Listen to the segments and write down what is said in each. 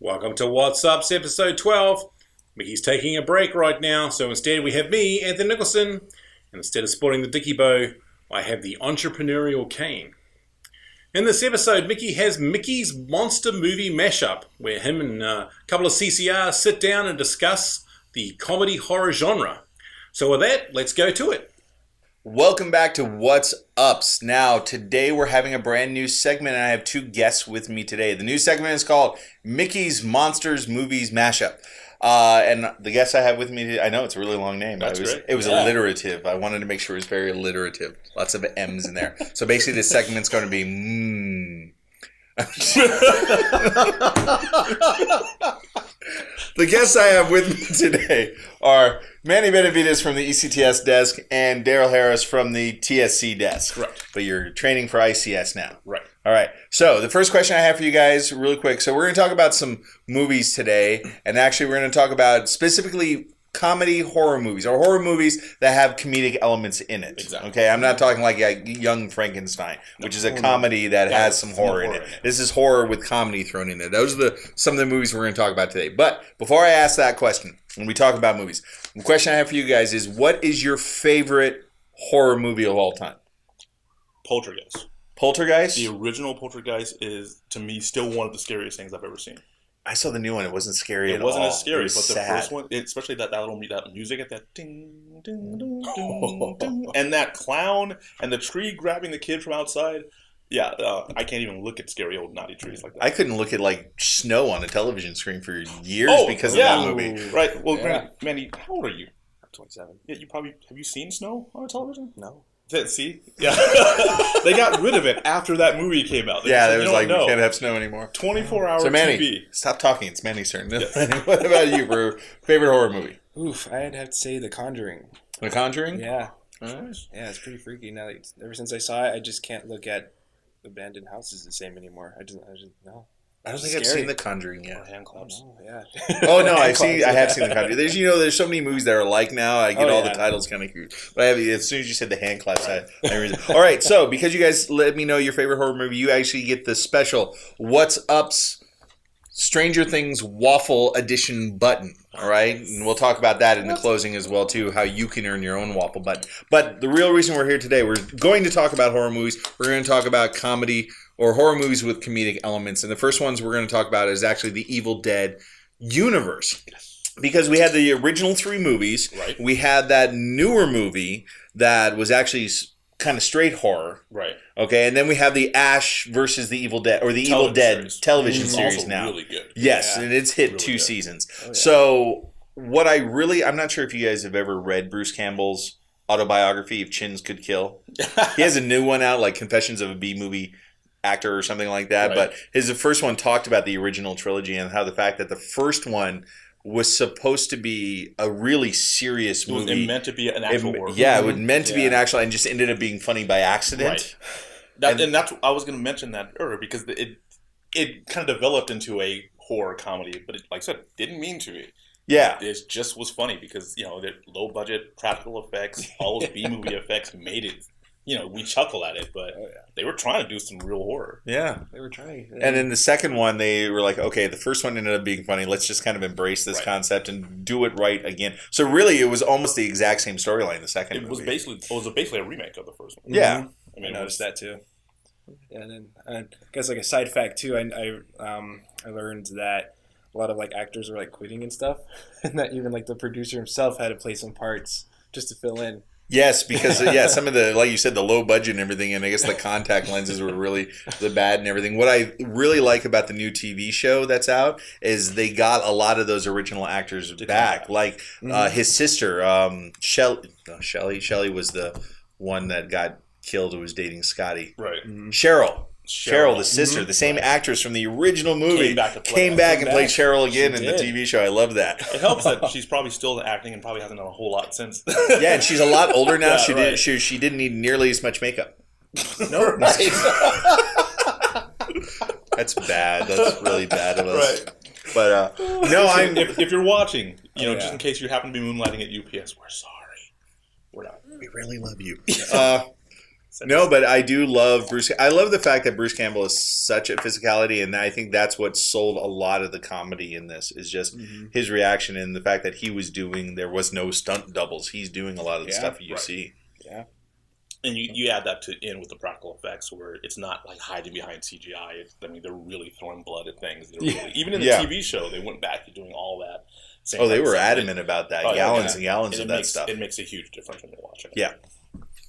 Welcome to What's Up's episode 12. Mickey's taking a break right now, so instead we have me, Anthony Nicholson, and instead of sporting the dicky bow, I have the entrepreneurial cane. In this episode, Mickey has Mickey's Monster Movie Mashup, where him and a couple of CCRs sit down and discuss the comedy horror genre. So with that, let's go to it. Welcome back to What's Ups. Now, today we're having a brand new segment, and I have two guests with me today. The new segment is called Mickey's Monsters Movies Mashup. And the guest I have with me today, I know it's a really long name. That's great. It was alliterative. I wanted to make sure it was very alliterative. Lots of M's in there. So basically, this segment's going to be The guests I have with me today are Manny Benavides from the ECTS desk and Daryl Harris from the TSC desk. Right. But you're training for ICS now. Right. All right. So the first question I have for you guys, really quick. So we're going to talk about some movies today. And actually, we're going to talk about specifically comedy horror movies, or horror movies that have comedic elements in it. Exactly. Okay, I'm not talking like Young Frankenstein, which is a comedy that has some horror in it. This is horror with comedy thrown in there. Those are some of the movies we're going to talk about today. But before I ask that question, when we talk about movies, the question I have for you guys is, what is your favorite horror movie of all time? Poltergeist. Poltergeist? The original Poltergeist is, to me, still one of the scariest things I've ever seen. I saw the new one. It wasn't scary at all. It wasn't as scary, but sad. the first one, especially that music at that ding, ding, ding, ding, ding, and that clown and the tree grabbing the kid from outside. Yeah, I can't even look at scary old naughty trees like that. I couldn't look at like snow on a television screen for years because of that movie. Right. Well, Manny, how old are you? I'm 27. Yeah, have you seen snow on a television? No. See? Yeah. They got rid of it after that movie came out. They was like, we can't have snow anymore. 24-hour So, Manny, TV. stop talking. It's Manny's turn. Yes. What about you for favorite horror movie? Oof, I'd have to say The Conjuring. The Conjuring? Yeah. Nice. Yeah, it's pretty freaky. Now, ever since I saw it, I just can't look at abandoned houses the same anymore. I just no. I don't think I've seen The Conjuring yet. Hand claps. Oh, yeah. Oh no, I have seen The Conjuring. There's so many movies that are alike now. I get all the titles kind of confused. But as soon as you said the hand claps, I all right. So because you guys let me know your favorite horror movie, you actually get the special What's Up's Stranger Things Waffle Edition button. All right, and we'll talk about that in the closing as well too. How you can earn your own waffle button. But the real reason we're here today, we're going to talk about horror movies. We're going to talk about comedy or horror movies with comedic elements. And the first ones we're going to talk about is actually the Evil Dead universe. Because we had the original 3 movies. Right. We had that newer movie that was actually kind of straight horror. Right. Okay, and then we have the Ash versus the Evil Dead, or the Evil Dead television series also now. Really good. Yes, and it's hit really 2 seasons. Oh, yeah. So what I'm not sure if you guys have ever read Bruce Campbell's autobiography, If Chins Could Kill. He has a new one out, like Confessions of a B-Movie Actor or something like that. Right. But the first one talked about the original trilogy and how the fact that the first one was supposed to be a really serious movie. It was meant to be an actual horror. Yeah, it was meant to be an actual, and just ended up being funny by accident. Right. And that's I was going to mention that earlier because it kind of developed into a horror comedy, but like I said, didn't mean to be. Yeah. It just was funny because, the low budget practical effects, all those B-movie effects made it. We chuckle at it, but they were trying to do some real horror. Yeah. They were trying. Yeah. And then the second one, they were like, okay, the first one ended up being funny. Let's just kind of embrace this concept and do it right again. So really, it was almost the exact same storyline, the second movie. It was basically a remake of the first one. Yeah. I noticed that too. Yeah, and then I guess like a side fact too, I learned that a lot of like actors were like quitting and stuff, and that even like the producer himself had to play some parts just to fill in. Yes, because some of the, like you said, the low budget and everything, and I guess the contact lenses were really the bad and everything. What I really like about the new TV show that's out is they got a lot of those original actors back. Like his sister, Shelly was the one that got killed who was dating Scotty. Right. Cheryl, the sister, the same actress from the original movie, came back and played Cheryl again in the TV show. I love that. It helps that she's probably still acting and probably hasn't done a whole lot since. Yeah, and she's a lot older now. She didn't need nearly as much makeup. No, right. That's bad. That's really bad of us. Right. But no, if you're watching, just in case you happen to be moonlighting at UPS, we're sorry. We're not. We really love you. No, but I do love Bruce. I love the fact that Bruce Campbell is such a physicality, and I think that's what sold a lot of the comedy in this. Is just his reaction and the fact that he was doing. There was no stunt doubles. He's doing a lot of the stuff you see. Yeah. And you add that in with the practical effects, where it's not like hiding behind CGI. They're really throwing blood at things. Really, even in the TV show, they went back to doing all that. They were adamant about that. Gallons and gallons of that stuff. It makes a huge difference when you're watching it. Yeah.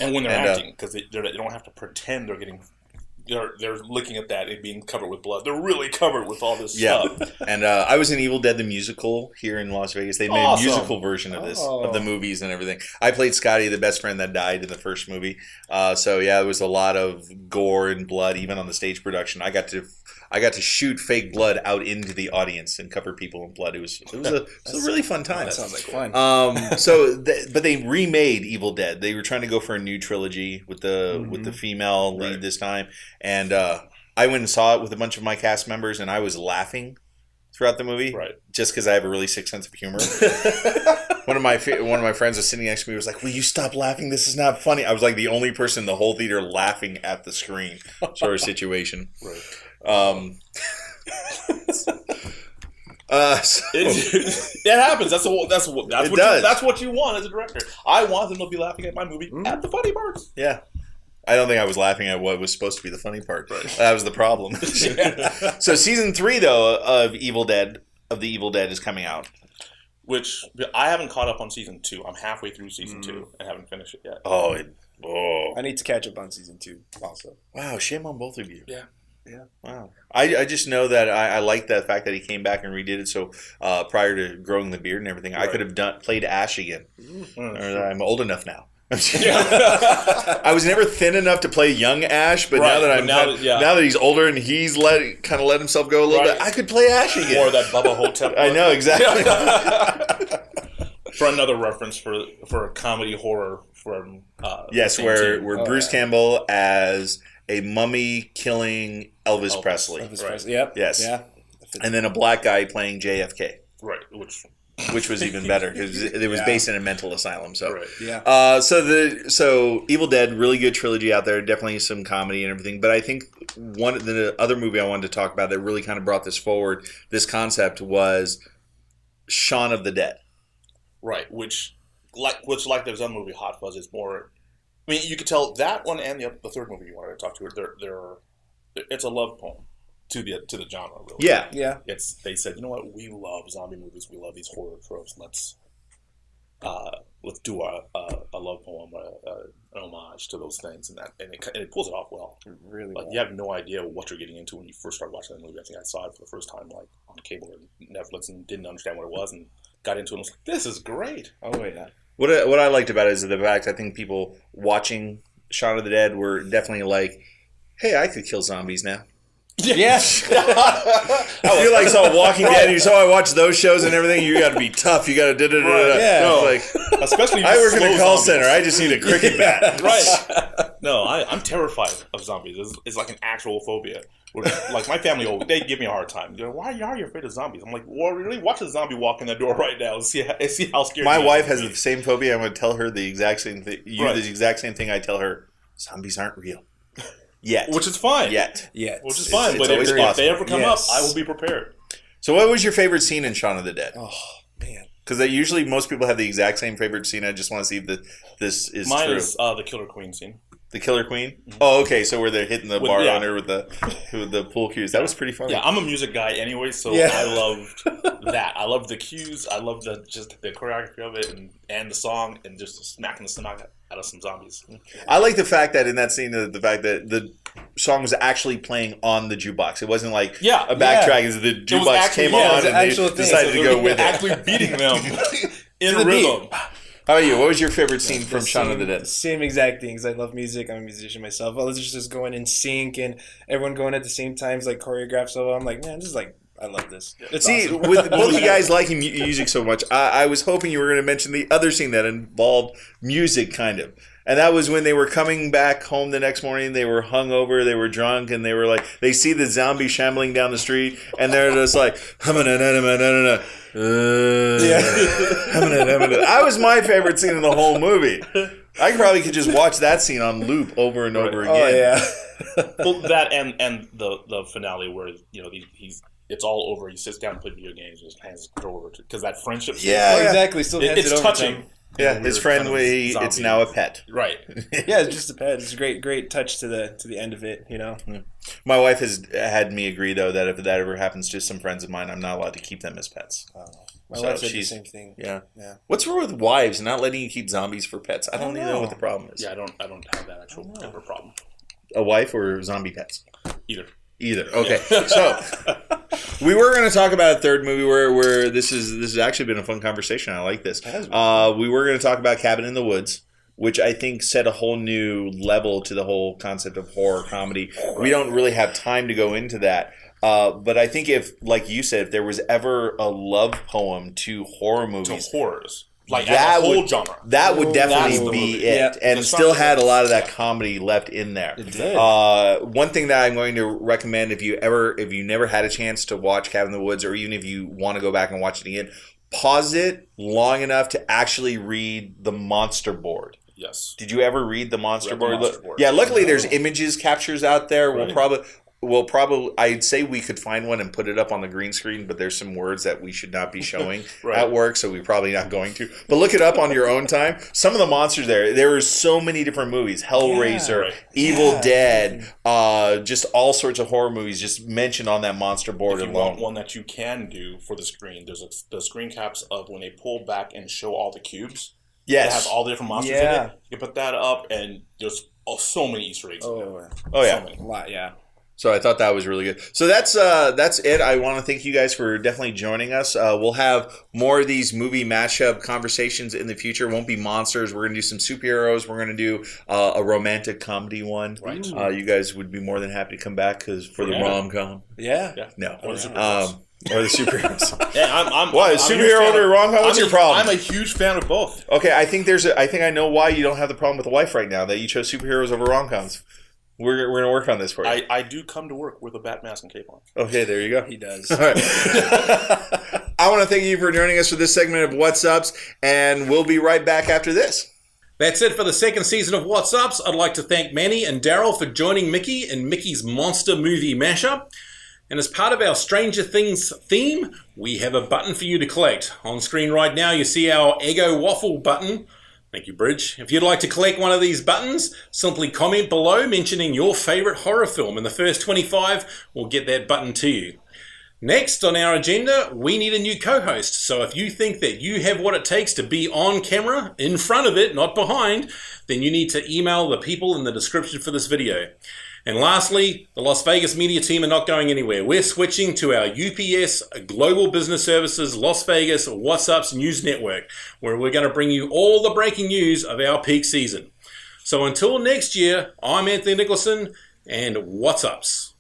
And when they're acting, because they don't have to pretend they're looking at that and being covered with blood. They're really covered with all this stuff. And I was in Evil Dead the musical here in Las Vegas. They made a musical version of this, of the movies and everything. I played Scotty, the best friend that died in the first movie. There was a lot of gore and blood, even on the stage production. I got to shoot fake blood out into the audience and cover people in blood. It was a really fun time. That sounds like fun. But they remade Evil Dead. They were trying to go for a new trilogy with the female lead this time, and I went and saw it with a bunch of my cast members, and I was laughing throughout the movie, just because I have a really sick sense of humor. One of my friends was sitting next to me. Was like, "Will you stop laughing? This is not funny." I was like the only person in the whole theater laughing at the screen, sort of situation. Right. It happens. That's what you want as a director. I want them to be laughing at my movie at the funny parts. Yeah. I don't think I was laughing at what was supposed to be the funny part. Right. That was the problem. So season 3 though of the Evil Dead is coming out. Which I haven't caught up on season 2. I'm halfway through season 2 and haven't finished it yet. I need to catch up on season 2 also. Wow, shame on both of you. Yeah. Wow. I just know that I like the fact that he came back and redid it. So prior to growing the beard and everything, I could have played Ash again. I'm old enough now. I was never thin enough to play young Ash, but now that he's older and he's let himself go a little bit, I could play Ash again. Or that Bubba Hotep. I know exactly. For another reference for a comedy horror from where Bruce Campbell as a mummy killing Elvis Presley. Presley. Yep. Yes. Yeah. And then a black guy playing JFK. Right. Which was even better because it was based in a mental asylum. So yeah. So Evil Dead, really good trilogy out there. Definitely some comedy and everything. But I think the other movie I wanted to talk about that really kind of brought this forward, this concept, was Shaun of the Dead. Right. Which like there's other movie Hot Fuzz is more. I mean, you could tell that one and the third movie you wanted to talk to. It's a love poem to the genre, really. Yeah. They said, you know what, we love zombie movies, we love these horror tropes. Let's do a love poem, an homage to those things, and it pulls it off well. Really, you have no idea what you're getting into when you first start watching the movie. I think I saw it for the first time on cable or Netflix and didn't understand what it was and got into it and was like, this is great. Oh yeah. What I liked about it is the fact I think people watching Shaun of the Dead were definitely like, hey, I could kill zombies now. Yeah. You're like saw Walking Dead. You saw I watched those shows and everything. You got to be tough. You got to Yeah. No, like especially I work in a call zombies. center. I just need a cricket bat. Right. No, I'm terrified of zombies. It's like an actual phobia. Like my family, they give me a hard time. They're like, why are you afraid of zombies? I'm like, well, really? Watch a zombie walk in the door right now and see how scared. My wife has the same phobia. I'm going to tell her the exact same thing. The exact same thing I tell her. Zombies aren't real. Yet. Which is fine. Yet. Which is fine. But if they ever come up, I will be prepared. So what was your favorite scene in Shaun of the Dead? Oh, man. Because usually most people have the exact same favorite scene. I just want to see if this is Mine true. Mine is the Killer Queen scene. The Killer Queen? Mm-hmm. Oh, okay. So where they're hitting the bar on her with the pool cues. That was pretty funny. Yeah, I'm a music guy anyway, so I loved that. I loved the cues. I loved the choreography of it and the song and just smacking the stomach out of some zombies. I like the fact that in that scene, the fact that the song was actually playing on the jukebox. It wasn't like a backtrack as the jukebox came on and they decided to go with it. Actually beating them in rhythm. How about you? What was your favorite scene from Shaun of the Dead? Same exact things. I love music. I'm a musician myself. I was just going in sync and everyone going at the same times, like choreographed. So I'm like, man, this is like, I love this. It's awesome. With both you guys liking music so much, I was hoping you were going to mention the other scene that involved music, kind of. And that was when they were coming back home the next morning. They were hungover, they were drunk, and they were like, they see the zombie shambling down the street, and they're just like, that was my favorite scene in the whole movie. I probably could just watch that scene on loop over and over again. Oh yeah. Well, that and the finale where it's all over. He sits down and plays video games and just hands his control over because that friendship. Yeah, Oh, exactly. Still hands it's it over touching. to him. Yeah, his friend, it's now a pet. Right. Yeah, it's just a pet. It's a great touch to the end of it. My wife has had me agree though that if that ever happens to some friends of mine, I'm not allowed to keep them as pets. My wife said the same thing. Yeah. What's wrong with wives not letting you keep zombies for pets? I don't even know what the problem is. Yeah, I don't have that actual ever problem. A wife or zombie pets? Either. Okay. So we were going to talk about a third movie where this has actually been a fun conversation. I like this. We were going to talk about Cabin in the Woods, which I think set a whole new level to the whole concept of horror comedy. We don't really have time to go into that. But I think if, like you said, if there was ever a love poem to horror movies. To horrors. Like that as a whole would, genre. That would definitely be it. Yeah. And still had a lot of that comedy left in there. It did. One thing that I'm going to recommend if you never had a chance to watch Cabin in the Woods, or even if you want to go back and watch it again, pause it long enough to actually read the monster board. Yes. Did you ever read the monster board? Board? Yeah, luckily there's images captures out there. Right. We'll probably I'd say we could find one and put it up on the green screen, but there's some words that we should not be showing at work, so we're probably not going to. But look it up on your own time. Some of the monsters there are so many different movies. Hellraiser, Evil Dead, just all sorts of horror movies just mentioned on that monster board if you alone. Want one that you can do for the screen, there's the screen caps of when they pull back and show all the cubes. Yes. That has all the different monsters in it. You can put that up, and there's so many Easter eggs in there. Oh, yeah. So many. A lot, yeah. So I thought that was really good. So that's it. I want to thank you guys for definitely joining us. We'll have more of these movie mashup conversations in the future. It won't be monsters. We're going to do some superheroes. We're going to do a romantic comedy one. Right. You guys would be more than happy to come back for the rom-com. Yeah. No. Or the superheroes. Or the superheroes. Yeah, I'm superhero or rom-com? What's your problem? I'm a huge fan of both. Okay, I think I know why you don't have the problem with the wife right now, that you chose superheroes over rom-coms. We're going to work on this for you. I do come to work with a bat mask and cape on. Okay, there you go. He does. All right. I want to thank you for joining us for this segment of What's Ups, and we'll be right back after this. That's it for the second season of What's Ups. I'd like to thank Manny and Daryl for joining Mickey in Mickey's monster movie mashup. And as part of our Stranger Things theme, we have a button for you to collect. On screen right now, you see our Eggo Waffle button. Thank you, Bridge. If you'd like to collect one of these buttons, simply comment below mentioning your favorite horror film, and the first 25 will get that button to you. Next on our agenda, we need a new co-host. So if you think that you have what it takes to be on camera, in front of it, not behind, then you need to email the people in the description for this video. And lastly, the Las Vegas media team are not going anywhere. We're switching to our UPS Global Business Services Las Vegas What's Ups News Network, where we're going to bring you all the breaking news of our peak season. So until next year, I'm Anthony Nicholson, and What's Ups?